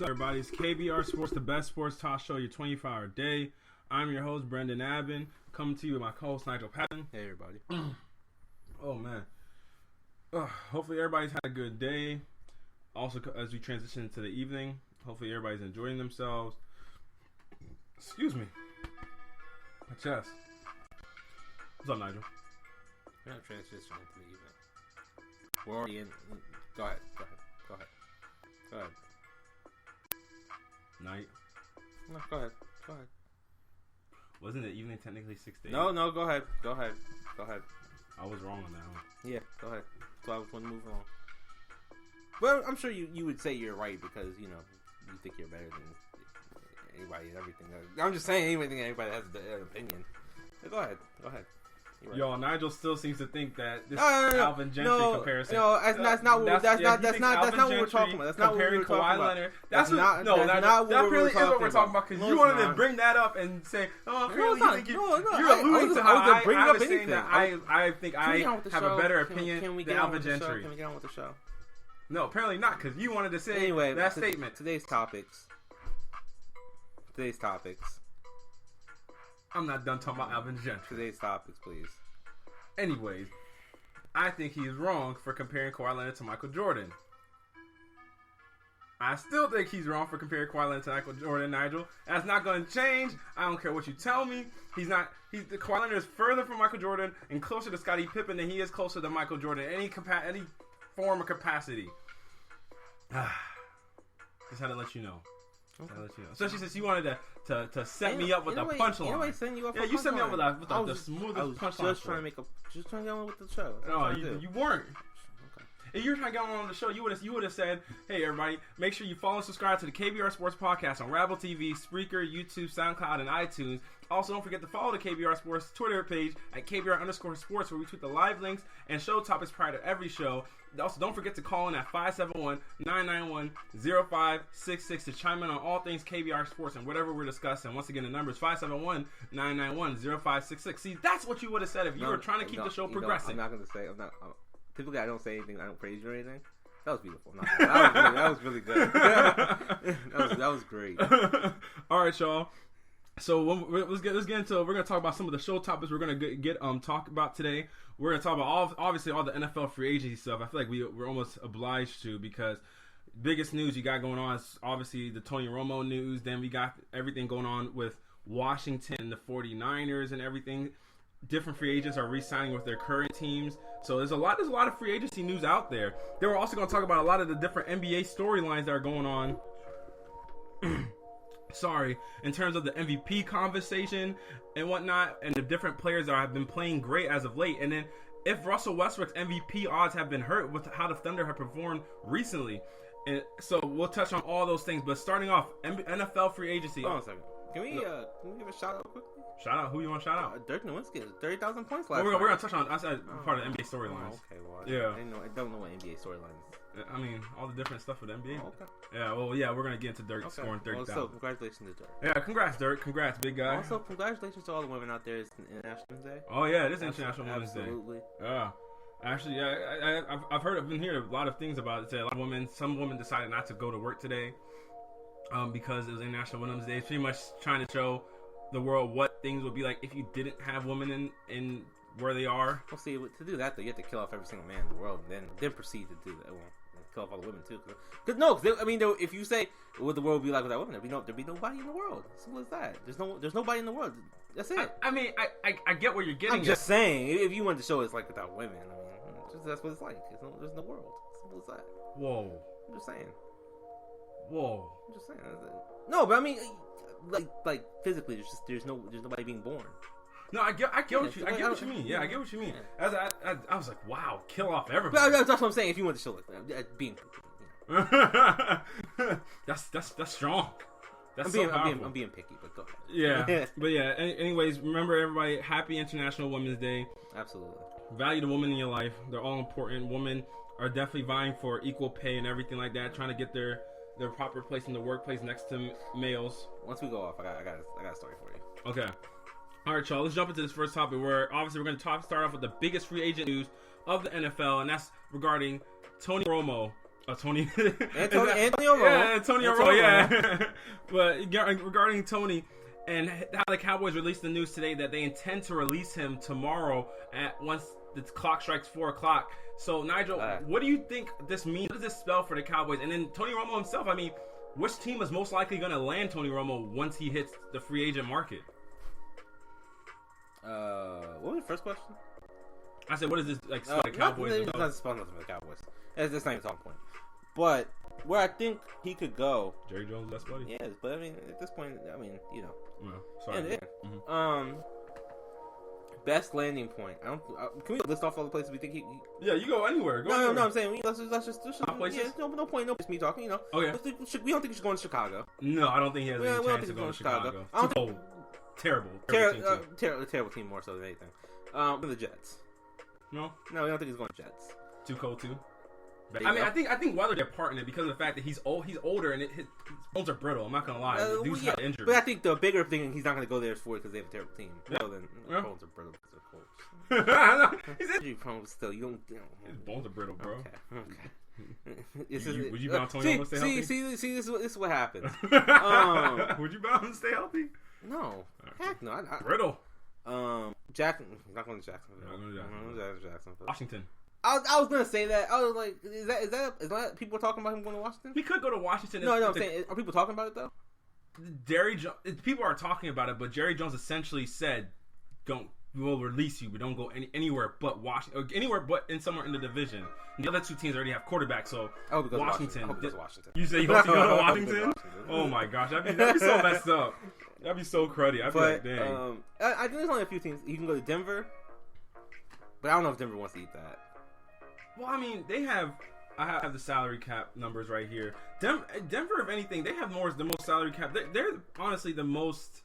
So everybody, it's KBR Sports, the best sports talk show, your 24-hour day. I'm your host, Brendan Abbin, coming to you with my co-host, Nigel Patton. Hey, everybody. Oh, man. Hopefully everybody's had a good day. Also, as we transition into the evening, hopefully everybody's enjoying themselves. Excuse me. My chest. What's up, Nigel? We're not transitioning into the evening. We're already in. Go ahead. Night. No, go ahead. Wasn't the evening technically 6 days? No, go ahead. I was wrong on that one. Yeah, go ahead. So I was going to move on. Well, I'm sure you would say you're right because, you think you're better than anybody and everything. I'm just saying anybody has an opinion. But go ahead. Right. Yo, Nigel still seems to think that this Alvin Gentry comparison. No, that's not what we're talking about. That's not what we're talking about. That's not what we're talking about. Because you wanted to bring that up and say, you're alluding to how I was saying that I think I have a better opinion than Alvin Gentry. Can we get on with the show? No, apparently not, because you wanted to say that statement. Today's topics. I'm not done talking about Alvin Gentry. Today's topics, please. Anyways, I think he's wrong for comparing Kawhi Leonard to Michael Jordan. I still think he's wrong for comparing Kawhi Leonard to Michael Jordan, Nigel. That's not going to change. I don't care what you tell me. Kawhi Leonard is further from Michael Jordan and closer to Scottie Pippen than he is closer to Michael Jordan in any form or capacity. Just had to let you know. Okay. Especially since you wanted to set me up with a punchline. You set me up with the smoothest punchline. Just trying to get on with the show. No, you weren't. Okay. If you were trying to get on the show, you would have said, "Hey, everybody, make sure you follow and subscribe to the KBR Sports Podcast on Rabble TV, Spreaker, YouTube, SoundCloud, and iTunes. Also, don't forget to follow the KBR Sports Twitter page at KBR_sports, where we tweet the live links and show topics prior to every show. Also, don't forget to call in at 571-991-0566 to chime in on all things KBR Sports and whatever we're discussing. Once again, the number is 571-991-0566. See, that's what you would have said if you were trying to keep the show progressing. I'm not going to say, typically I don't say anything, I don't praise you or anything. That was beautiful. That was really good. that was great. All right, y'all. So let's get into. We're gonna talk about some of the show topics we're gonna get talk about today. We're gonna talk about obviously all the NFL free agency stuff. I feel like we're almost obliged to, because biggest news you got going on is obviously the Tony Romo news. Then we got everything going on with Washington and the 49ers and everything. Different free agents are re-signing with their current teams. So there's a lot of free agency news out there. Then we're also gonna talk about a lot of the different NBA storylines that are going on. In terms of the MVP conversation and whatnot, and the different players that have been playing great as of late. And then if Russell Westbrook's MVP odds have been hurt with how the Thunder have performed recently. And so we'll touch on all those things. But starting off, NFL free agency. Hold on a second. Can we give a shout out quickly? Shout out? Who you want to shout out? Dirk Nowitzki, 30,000 points last We're going to touch on part of the NBA storylines. Okay, well, yeah. I don't know what NBA storylines. I mean, all the different stuff with the NBA. Oh, okay. Yeah, well, yeah, we're going to get into Dirk scoring 30,000. So, congratulations to Dirk. Yeah, congrats, Dirk. Congrats, big guy. Also, congratulations to all the women out there. It's International Women's Day. Oh, yeah, it is International Women's Day. Absolutely. Yeah. Actually, yeah, I've been hearing a lot of things about it. Say, some women decided not to go to work today because it was International Women's Day. Pretty much trying to show the world what things would be like if you didn't have women in where they are. Well, see, to do that though, you have to kill off every single man in the world, and then proceed to do that. Well, kill off all the women too. Because if you say what the world would be like without women, there'd be nobody in the world. Simple as that. There's nobody in the world. That's it. I get where you're getting. I'm just saying, if you want to show it's like without women, that's what it's like. There's no world. Simple as that. Whoa. I'm just saying. Whoa. I'm just saying. No, but I mean, like physically, there's nobody being born. No, I get what you mean. Yeah, I get what you mean. Yeah. I was like, wow, kill off everybody. But that's what I'm saying. If you want to show like being, that's strong. I'm being picky, but go Yeah, ahead. but yeah. Anyways, remember everybody. Happy International Women's Day. Absolutely. Value the woman in your life. They're all important. Women are definitely vying for equal pay and everything like that, trying to get their proper place in the workplace next to males. Once we go off, I got a story for you. Okay. All right, y'all. Let's jump into this first topic. Where obviously we're going to start off with the biggest free agent news of the NFL, and that's regarding Tony Romo. Antonio Romo. Yeah, Antonio Romo. Yeah. But regarding Tony and how the Cowboys released the news today that they intend to release him tomorrow once the clock strikes 4:00. So Nigel, what do you think this means? What does this spell for the Cowboys? And then Tony Romo himself. I mean, which team is most likely going to land Tony Romo once he hits the free agent market? What was the first question? I said, what is this like? The Cowboys? It's not spell nothing for the Cowboys. That's not even talking point. But where I think he could go, Jerry Jones' best buddy. Yes, but I mean, at this point, you know. No, sorry. Best landing point. Can we list off all the places we think he? Yeah, you go anywhere. No, I'm saying let's just places. Yeah, no point. No, just me talking. You know. Okay. We don't think he should go to Chicago. No, I don't think he has any chance to go to Chicago. Terrible team more so than anything. The Jets. No, we don't think he's going to Jets. Too cold too. I think Weather get part in it because of the fact that he's oldder and his bones are brittle. I'm not gonna lie, the dude's got injured. But I think the bigger thing he's not gonna go there for because they have a terrible team. Yeah. Well, then bones are brittle because they're cold. He's injury prone still. You don't. His bones are brittle, bro. Okay. Would you bound Tony Romo to stay healthy? See, this is what happens. Would you bound him to stay healthy? No, heck no. Brittle. Jackson. Not going to Jacksonville. Jacksonville. Washington. I was gonna say that. I was like, is that people talking about him going to Washington? He could go to Washington. No, I'm saying, are people talking about it though? People are talking about it, but Jerry Jones essentially said, we will release you. We don't go anywhere but Washington, or anywhere but somewhere in the division. And the other two teams already have quarterbacks, so Washington. Washington. You say you hope to go to Washington? Oh my gosh, that'd be so messed up. That'd be so cruddy. I'd be like, dang. I think there's only a few teams. You can go to Denver, but I don't know if Denver wants to eat that. Well, I mean, I have the salary cap numbers right here. Denver, if anything, they have the most salary cap. They're honestly the most.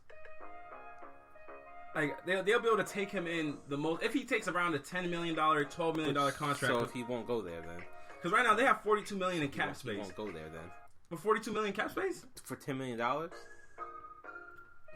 Like they'll be able to take him in the most if he takes around a $10 million, $12 million contract. So if he won't go there, then because right now they have $42 million in cap space. He won't go there then. For $42 million cap space for $10 million.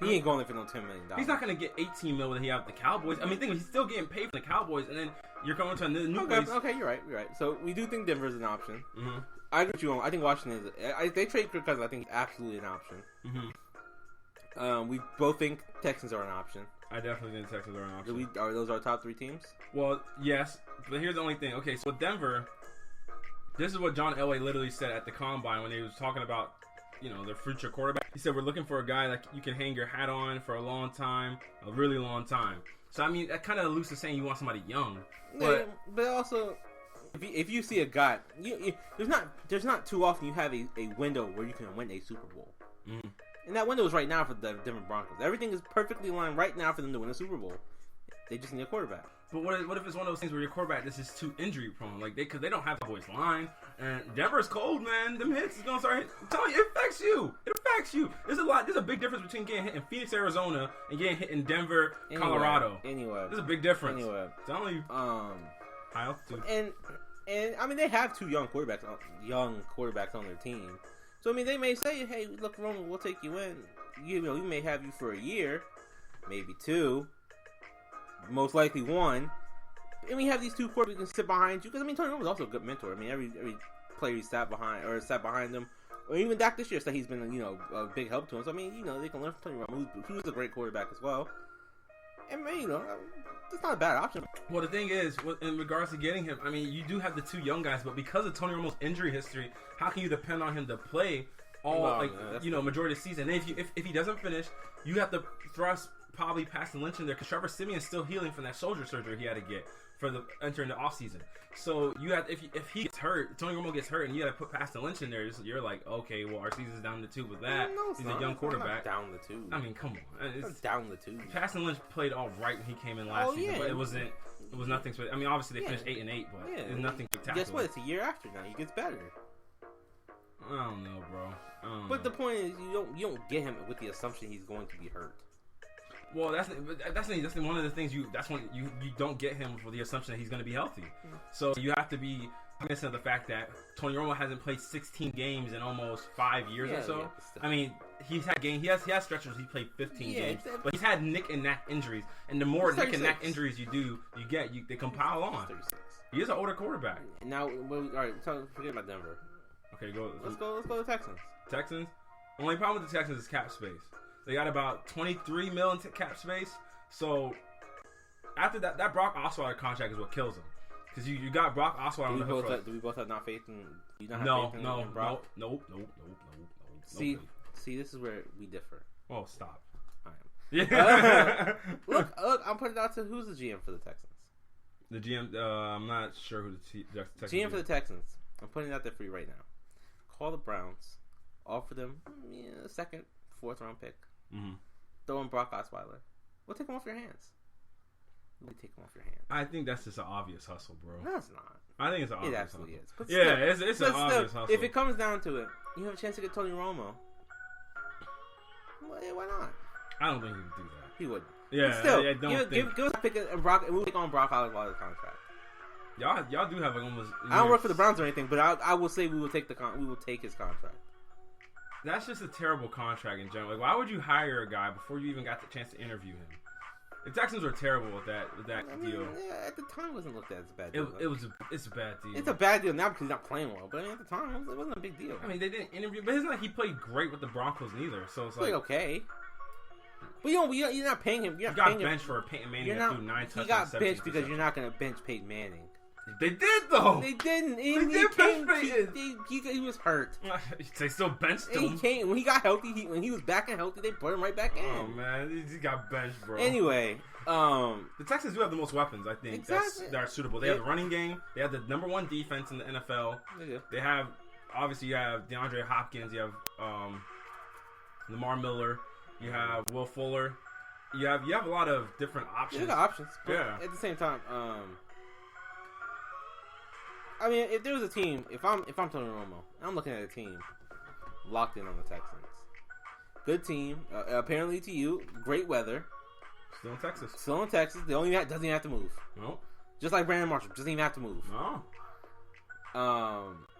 He ain't going there for no $10 million. He's not going to get $18 million that he have with the Cowboys. I mean, think he's still getting paid for the Cowboys, and then you're going to a new place. Okay, you're right. So we do think Denver's an option. Mm-hmm. I agree with you on. I think Washington is. They trade Kirk Cousins. I think absolutely an option. Mm-hmm. We both think Texans are an option. I definitely think Texans are an option. Are those our top three teams? Well, yes, but here's the only thing. Okay, so Denver. This is what John Elway literally said at the combine when he was talking about, their future quarterback. He said, we're looking for a guy that you can hang your hat on for a long time, a really long time. So, I mean, that kind of alludes to saying you want somebody young. But also, if you see a guy, there's not too often you have a window where you can win a Super Bowl. Mm-hmm. And that window is right now for the Denver Broncos. Everything is perfectly aligned right now for them to win a Super Bowl. They just need a quarterback. But what if it's one of those things where your quarterback is just too injury prone? Like because they don't have the boys line, and Denver's cold, man. Them hits is gonna start hitting. I'm telling you, it affects you. It affects you. There's a big difference between getting hit in Phoenix, Arizona, and getting hit in Colorado. Anyway, there's a big difference. Anyway, I'm telling you. High altitude. And I mean they have two young quarterbacks on their team. So I mean they may say, hey, look, Romo, we'll take you in. We may have you for a year, maybe two. Most likely one, and we have these two quarterbacks who can sit behind you. Because I mean, Tony Romo is also a good mentor. I mean, every player he sat behind them, or even Dak this year said he's been a big help to him. So I mean, they can learn from Tony Romo, who's a great quarterback as well. And man, That's not a bad option. Well, the thing is, in regards to getting him, I mean, you do have the two young guys, but because of Tony Romo's injury history, how can you depend on him to play majority of the season? And if he doesn't finish, you have to thrust probably Paxton Lynch in there because Trevor Siemian's still healing from that shoulder surgery he had to get for the entering the offseason. So you have if he gets hurt, Tony Romo gets hurt, and you got to put Paxton Lynch in there. You're like, okay, well, our season's down to 2 with that. No, he's a young quarterback. Down the 2. I mean, come on. It's down the 2. Paxton Lynch played all right when he came in last season, but it was nothing. I mean, obviously they finished 8-8, but it's nothing spectacular. Guess what? It's a year after now. He gets better. I don't know, bro. But the point is, you don't get him with the assumption he's going to be hurt. Well, that's one of the things you don't get him for the assumption that he's going to be healthy. So you have to be cognizant of the fact that Tony Romo hasn't played 16 games in almost 5 years or so. Yeah, I mean, he's had games. He has stretches. He played 15 games, but he's had nick and knack injuries. And the more nick and knack injuries they compile on. 36. He is an older quarterback. Now, all right, forget about Denver. Okay, Let's go to Texans. Texans. The only problem with the Texans is cap space. They got about $23 million cap space. So after that Brock Osweiler contract is what kills them. Because you got Brock Osweiler on the hook. Do we both have not faith in? You not have faith in Brock? Nope. See, this is where we differ. Oh, stop. I am. Yeah. Look, I'm putting it out to who's the GM for the Texans. The GM, I'm not sure who the Texans GM for the Texans. I'm putting it out there for you right now. Call the Browns. Offer them a second, 4th round pick. Mm-hmm. Throw in Brock Osweiler. We'll take him off your hands. I think that's just an obvious hustle, bro. No, it's not. I think it's an obvious hustle. It absolutely is. But it's an obvious hustle. If it comes down to it, you have a chance to get Tony Romo. Well, why not? I don't think he would do that. He would. Yeah, but still, I don't think... give us a pick and Brock, and we'll take on Brock Osweiler's contract. Y'all do have almost. I don't work for the Browns or anything, but I will say we will take his contract. That's just a terrible contract in general. Like, why would you hire a guy before you even got the chance to interview him? The Texans were terrible with that deal. Yeah, at the time, it wasn't looked at as a bad deal. It's a bad deal. It's a bad deal now because he's not playing well. But I mean, at the time, it wasn't a big deal. I mean, they didn't interview, but it's not like he played great with the Broncos neither. So it's like okay. But you're not paying him. You got benched for Peyton Manning that threw 9 touchdowns. He got benched because you're not going to bench Peyton Manning. They did though. They didn't. They did bench Peyton. He was hurt. They still benched him. He came when he got healthy. When he was back and healthy, they put him right back in. Oh man, he got benched, bro. Anyway, the Texans do have the most weapons. I think that are suitable. They have the running game. They have the number 1 defense in the NFL. They have obviously you have DeAndre Hopkins. You have Lamar Miller. You have Will Fuller. You have a lot of different options. You got options. Yeah. At the same time, I mean, if there was a team, if I'm Tony Romo, I'm looking at a team locked in on the Texans. Good team, apparently to you, great weather. Still in Texas. They doesn't even have to move. No. Just like Brandon Marshall, doesn't even have to move. No.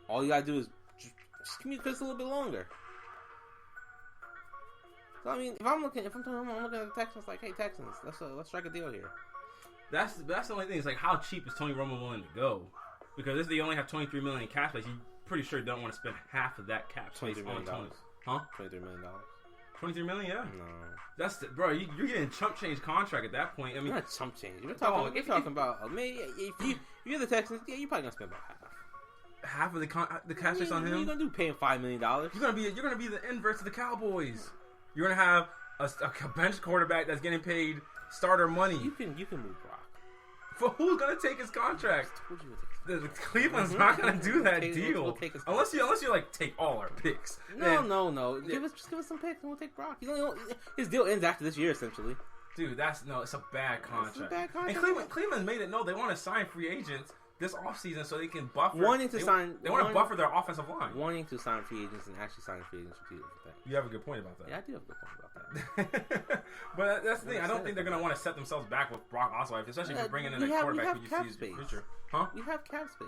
All you gotta do is just give me Chris a little bit longer. So I mean, if I'm Tony Romo, I'm looking at the Texans like, hey Texans, let's strike a deal here. That's the only thing. It's like, how cheap is Tony Romo willing to go? Because if they only have $23 million in cap space, you pretty sure don't want to spend half of that cap space on Tony. Huh? $23 million. $23 million, yeah. No. That's bro. You're getting chump change contract at that point. I mean, not chump change. We're talking about. Maybe if you're the Texans, yeah, you're probably gonna spend about half of the cap space on him. You're gonna do paying $5 million. You're gonna be the inverse of the Cowboys. You're gonna have a bench quarterback that's getting paid starter money. You can move Brock. For who's gonna take his contract? Cleveland's not gonna do that deal unless you like take all our picks. No. Just give us some picks and we'll take Brock. His deal ends after this year essentially. Dude, it's a bad contract. And Cleveland made it. No, they want to sign free agents this offseason so they can buffer. They want to buffer their offensive line. Wanting to sign free agents and actually sign free agents for things. You have a good point about that. Yeah, I do have a good point about that. But that's the thing. I don't think they're going to want to set themselves back with Brock Osweiler, especially if you're bringing in a quarterback who you see in the future. Huh? We have cap space.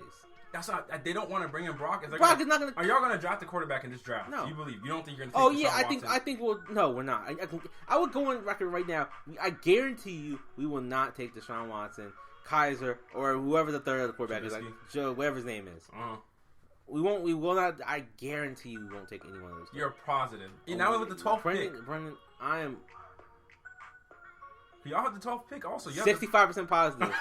That's not. They don't want to bring in Brock. Brock is not going to. Are y'all going to draft the quarterback in this draft? No. You believe? You don't think you're going to? Take I think. No, we're not. I would go on record right now. I guarantee you, we will not take Deshaun Watson, Kaiser, or whoever the third other quarterback is, like Joe, whatever his name is. We won't. We will not. I guarantee you, we won't take any one of those. You're positive. Now with the 12th pick, Brendan, I am. Y'all have the 12th pick also. 65% positive.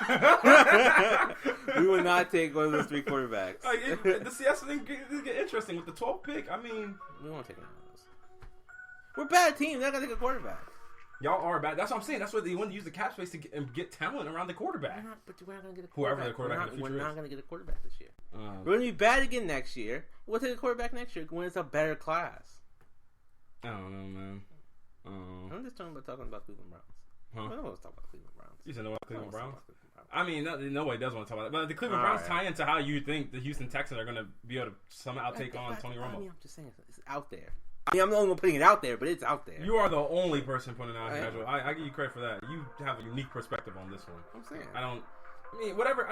We will not take one of those 3 quarterbacks. The CS thing get interesting with the 12th pick. I mean, we won't take one of those. We're a bad team. They're not gonna take a quarterback. Y'all are bad. That's what I'm saying. That's why they want to use the cap space to get talent around the quarterback. We're not gonna get a quarterback. Whoever the quarterback in the future We're not gonna get a quarterback this year. We're gonna be bad again next year. We'll take a quarterback next year when it's a better class. I don't know, man. I'm just talking about Cleveland Browns. Huh? I don't want to talk about Cleveland Browns. You said no about Cleveland Browns? I mean, nobody does want to talk about it. But the Cleveland Browns tie into how you think the Houston Texans are going to be able to somehow take on Tony Romo. I mean, I'm just saying, it's out there. I mean, I'm the only one putting it out there, but it's out there. You are the only person putting it out here. I give you credit for that. You have a unique perspective on this one. I'm saying. I mean, whatever.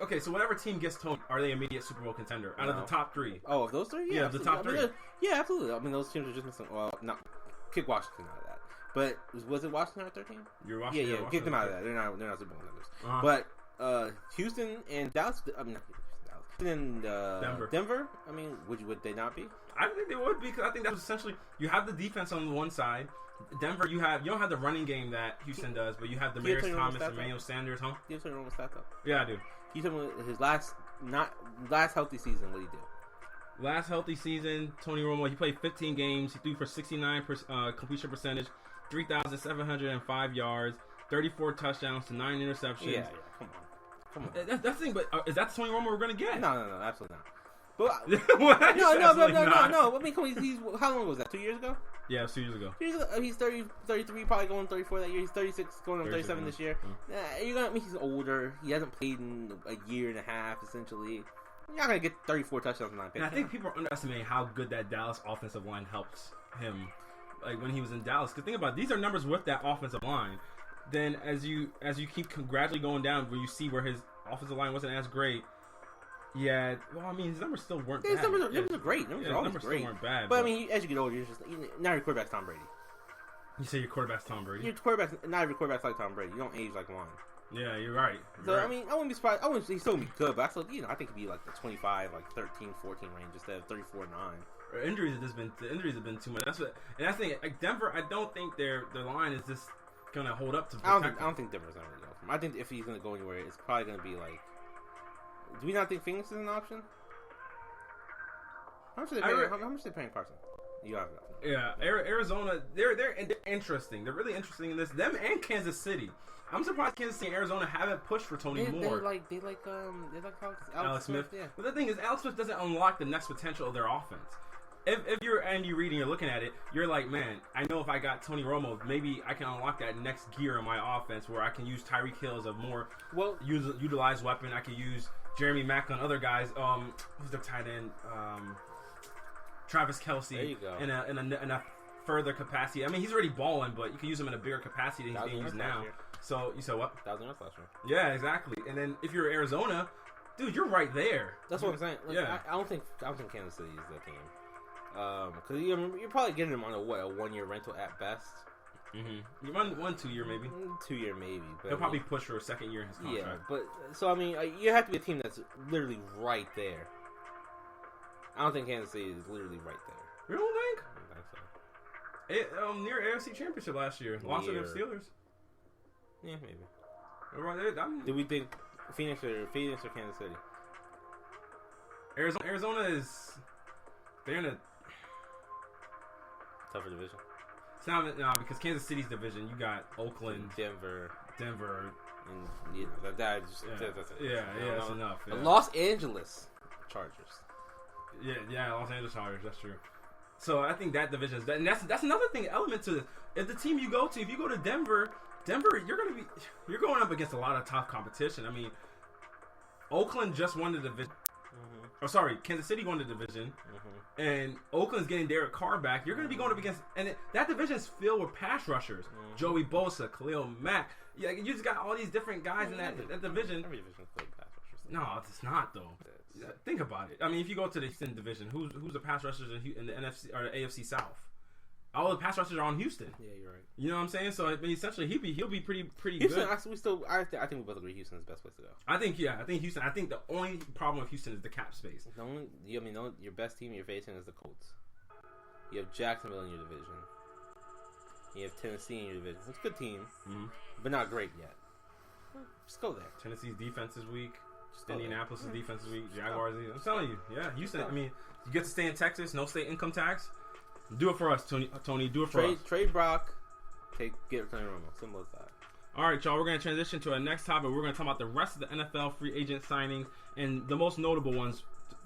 Okay, so whatever team gets Tony, are they immediate Super Bowl contender out of the top 3? Oh, of those 3? Yeah, the top 3. Yeah, absolutely. I mean, those teams are just missing. Well, not kick Washington out of that. But was it Washington at 13? You're Washington. Yeah, get them out of that. They're not Super Bowl contenders. But Houston and Dallas. I mean, not Houston, Dallas. And Denver. I mean, would they not be? I think they would be, because I think that's essentially you have the defense on the one side. Denver, you don't have the running game that Houston does, but you have Demaryius Thomas, Emmanuel Sanders, huh? Do you have Tony Romo's stats up? Yeah, I do. He told me his last healthy season. What did he do? Last healthy season, Tony Romo, he played 15 games. He threw for 69% completion percentage, 3,705 yards, 34 touchdowns to 9 interceptions. Yeah, come on. That's the thing, but is that the Tony Romo we're gonna get? No, absolutely not. But no. I mean, come on, he's how long was that? 2 years ago? Yeah, it was 2 years ago. He's 30, 33, probably going 34 that year. He's 36, going on 37 this year. He's older. He hasn't played in a year and a half, essentially. You're not going to get 34 touchdowns in 9 picks. And I think people are underestimating how good that Dallas offensive line helps him, like when he was in Dallas. Because think about it, these are numbers with that offensive line. Then as you keep gradually going down, where you see where his offensive line wasn't as great. Yeah, well, I mean, his numbers still weren't bad. His numbers are great. Numbers still weren't bad. But I mean, as you get older, now your quarterback's Tom Brady. You say your quarterback's Tom Brady? Not every quarterback's like Tom Brady. You don't age like one. Yeah, you're right. I mean, I wouldn't be surprised. He's still be good, but I think he'd be like the 25, like 13, 14 range instead of 34-9. Injuries have been too much. That's the thing. Like Denver, I don't think their line is just gonna hold up to. I don't think Denver's gonna go from. I think if he's gonna go anywhere, it's probably gonna be like. Do we not think Phoenix is an option? How much are they paying Carson? You have that. Yeah, Arizona. They're interesting. They're really interesting in this. Them and Kansas City. I'm surprised Kansas City and Arizona haven't pushed for Tony more. They like Alex Smith. Yeah. But the thing is, Alex Smith doesn't unlock the next potential of their offense. If you're Andy Reid and you're looking at it, you're like, man, I know if I got Tony Romo, maybe I can unlock that next gear in my offense where I can use Tyreek Hill as a more utilized weapon. I can use Jeremy Mack on other guys. Who's their tight end? Travis Kelce. There you go. In a further capacity. I mean, he's already balling, but you can use him in a bigger capacity than he's being used now. So you said what? That was last year. Yeah, exactly. And then if you're Arizona, dude, you're right there. That's what I'm saying. Like, yeah. I don't think Kansas City is that team. Because you're probably getting them on a 1-year rental at best. Mm-hmm. 1 2 year maybe. 2 year maybe. But they'll probably push for a second year in his contract. Yeah, but so I mean, you have to be a team that's literally right there. I don't think Kansas City is literally right there. You don't think? I don't think so. Near AFC Championship last year, lost to the Steelers. Yeah, maybe. Right there, do we think Phoenix or Kansas City? Arizona is they're in a tougher division. It's not because Kansas City's division. You got Oakland, Denver, and that's enough. Yeah. Los Angeles Chargers. Yeah, Los Angeles Chargers. That's true. So I think that division is and that's another element to this. If the team you go to, if you go to Denver, you're going up against a lot of tough competition. I mean, Oakland just won the division. Mm-hmm. Oh, sorry, Kansas City won the division, and Oakland's getting Derek Carr back. You're going to be going up against, and that division is filled with pass rushers: Joey Bosa, Khalil Mack. Yeah, you just got all these different guys in that division. Every division is filled with pass rushers. No, it's not though. Think about it. I mean, if you go to the Houston division, who's the pass rushers in the NFC or the AFC South? All the pass rushers are on Houston. Yeah, you're right. You know what I'm saying? So I mean, essentially, he'll be pretty Houston, good. I think we both agree Houston is the best place to go. I think Houston. I think the only problem with Houston is the cap space. Your best team you're facing is the Colts. You have Jacksonville in your division. You have Tennessee in your division. It's a good team, but not great yet. Just go there. Tennessee's defense is weak. Just go Indianapolis' there. defense is weak. Jaguars. I'm telling you. Yeah, Houston. I mean, you get to stay in Texas. No state income tax. Do it for us, Tony. Do it for us. Trade Brock. Get Tony Romo. Simple as that. All right, y'all. We're going to transition to our next topic. We're going to talk about the rest of the NFL free agent signings and the most notable ones,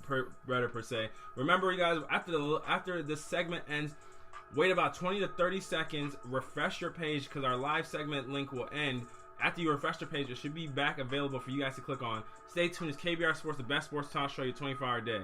per se. Remember, you guys, after this segment ends, wait about 20 to 30 seconds. Refresh your page because our live segment link will end. After you refresh your page, it should be back available for you guys to click on. Stay tuned. It's KBR Sports, the best sports talk show you 24-hour day.